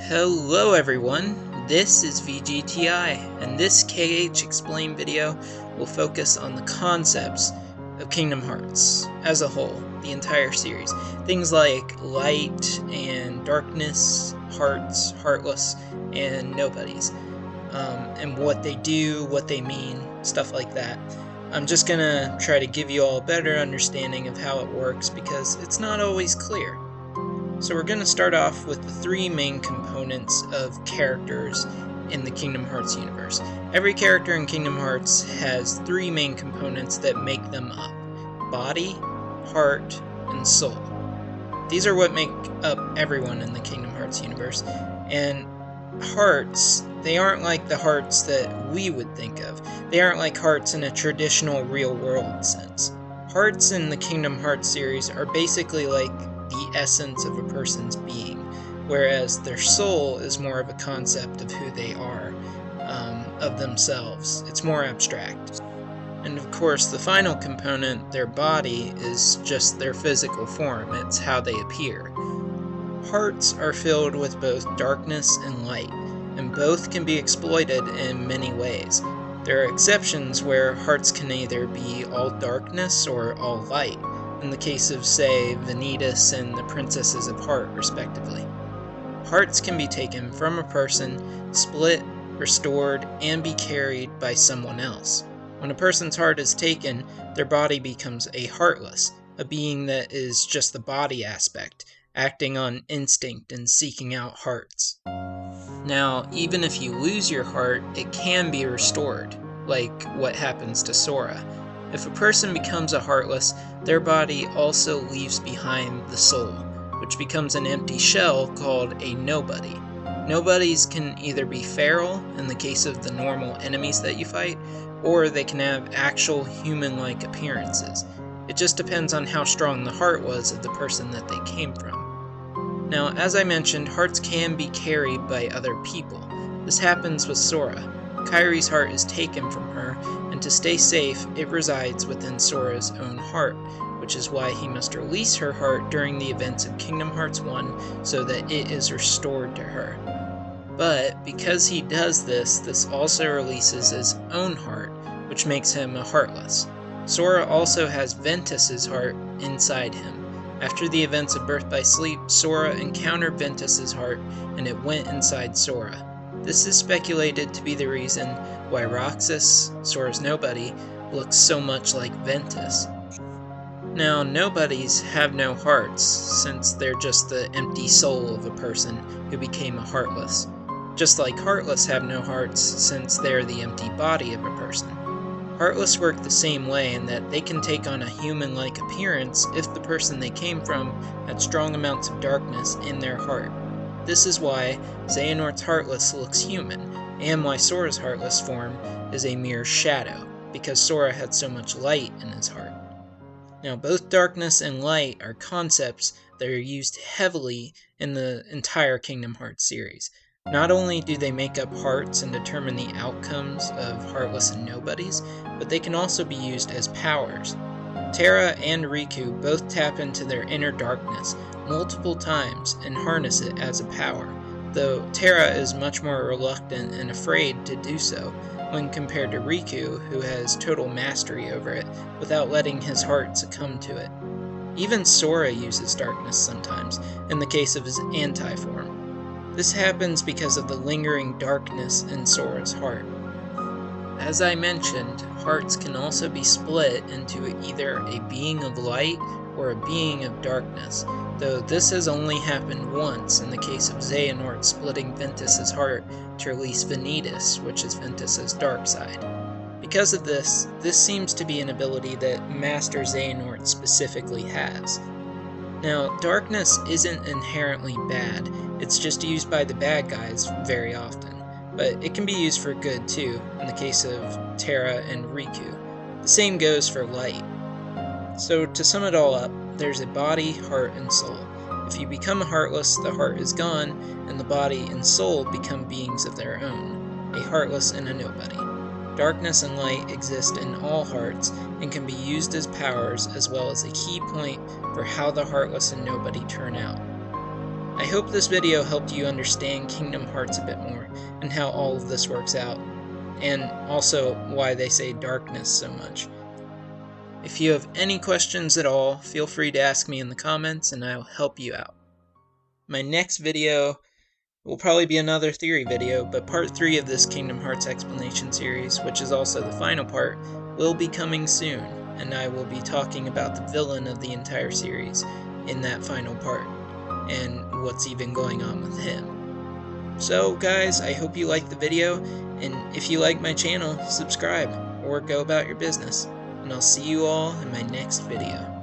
Hello everyone, this is VGTI, and this KH Explain video will focus on the concepts of Kingdom Hearts as a whole, the entire series. Things like light and darkness, hearts, heartless, and nobodies. And what they do, what they mean, stuff like that. I'm just gonna try to give you all a better understanding of how it works because it's not always clear. So we're going to start off with the three main components of characters in the Kingdom Hearts universe. Every character in Kingdom Hearts has three main components that make them up: body, heart, and soul. These are what make up everyone in the Kingdom Hearts universe. And hearts, they aren't like the hearts that we would think of. They aren't like hearts in a traditional real-world sense. Hearts in the Kingdom Hearts series are basically like the essence of a person's being, whereas their soul is more of a concept of who they are, of themselves. It's more abstract. And of course, the final component, their body, is just their physical form. It's how they appear. Hearts are filled with both darkness and light, and both can be exploited in many ways. There are exceptions where hearts can either be all darkness or all light, in the case of, say, Vanitas and the Princesses of Heart, respectively. Hearts can be taken from a person, split, restored, and be carried by someone else. When a person's heart is taken, their body becomes a heartless, a being that is just the body aspect, acting on instinct and seeking out hearts. Now, even if you lose your heart, it can be restored, like what happens to Sora. If a person becomes a heartless, their body also leaves behind the soul, which becomes an empty shell called a nobody. Nobodies can either be feral, in the case of the normal enemies that you fight, or they can have actual human-like appearances. It just depends on how strong the heart was of the person that they came from. Now, as I mentioned, hearts can be carried by other people. This happens with Sora. Kairi's heart is taken from her, and to stay safe, it resides within Sora's own heart, which is why he must release her heart during the events of Kingdom Hearts 1 so that it is restored to her. But because he does this, this also releases his own heart, which makes him a heartless. Sora also has Ventus's heart inside him. After the events of Birth by Sleep, Sora encountered Ventus's heart, and it went inside Sora. This is speculated to be the reason why Roxas, Sora's nobody, looks so much like Ventus. Now, nobodies have no hearts, since they're just the empty soul of a person who became a heartless. Just like heartless have no hearts, since they're the empty body of a person. Heartless work the same way in that they can take on a human-like appearance if the person they came from had strong amounts of darkness in their heart. This is why Xehanort's Heartless looks human, and why Sora's Heartless form is a mere shadow, because Sora had so much light in his heart. Now, both darkness and light are concepts that are used heavily in the entire Kingdom Hearts series. Not only do they make up hearts and determine the outcomes of Heartless and Nobodies, but they can also be used as powers. Terra and Riku both tap into their inner darkness multiple times and harness it as a power, though Terra is much more reluctant and afraid to do so when compared to Riku, who has total mastery over it without letting his heart succumb to it. Even Sora uses darkness sometimes, in the case of his anti-form. This happens because of the lingering darkness in Sora's heart. As I mentioned, hearts can also be split into either a being of light or a being of darkness, though this has only happened once in the case of Xehanort splitting Ventus's heart to release Vanitas, which is Ventus's dark side. Because of this, this seems to be an ability that Master Xehanort specifically has. Now, darkness isn't inherently bad, it's just used by the bad guys very often. But it can be used for good too, in the case of Terra and Riku. The same goes for light. So to sum it all up, there's a body, heart, and soul. If you become a heartless, the heart is gone, and the body and soul become beings of their own, a heartless and a nobody. Darkness and light exist in all hearts and can be used as powers as well as a key point for how the heartless and nobody turn out. I hope this video helped you understand Kingdom Hearts a bit more, and how all of this works out, and also why they say darkness so much. If you have any questions at all, feel free to ask me in the comments and I'll help you out. My next video will probably be another theory video, but part 3 of this Kingdom Hearts explanation series, which is also the final part, will be coming soon, and I will be talking about the villain of the entire series in that final part, and what's even going on with him. So guys, I hope you liked the video, and if you like my channel, subscribe, or go about your business, and I'll see you all in my next video.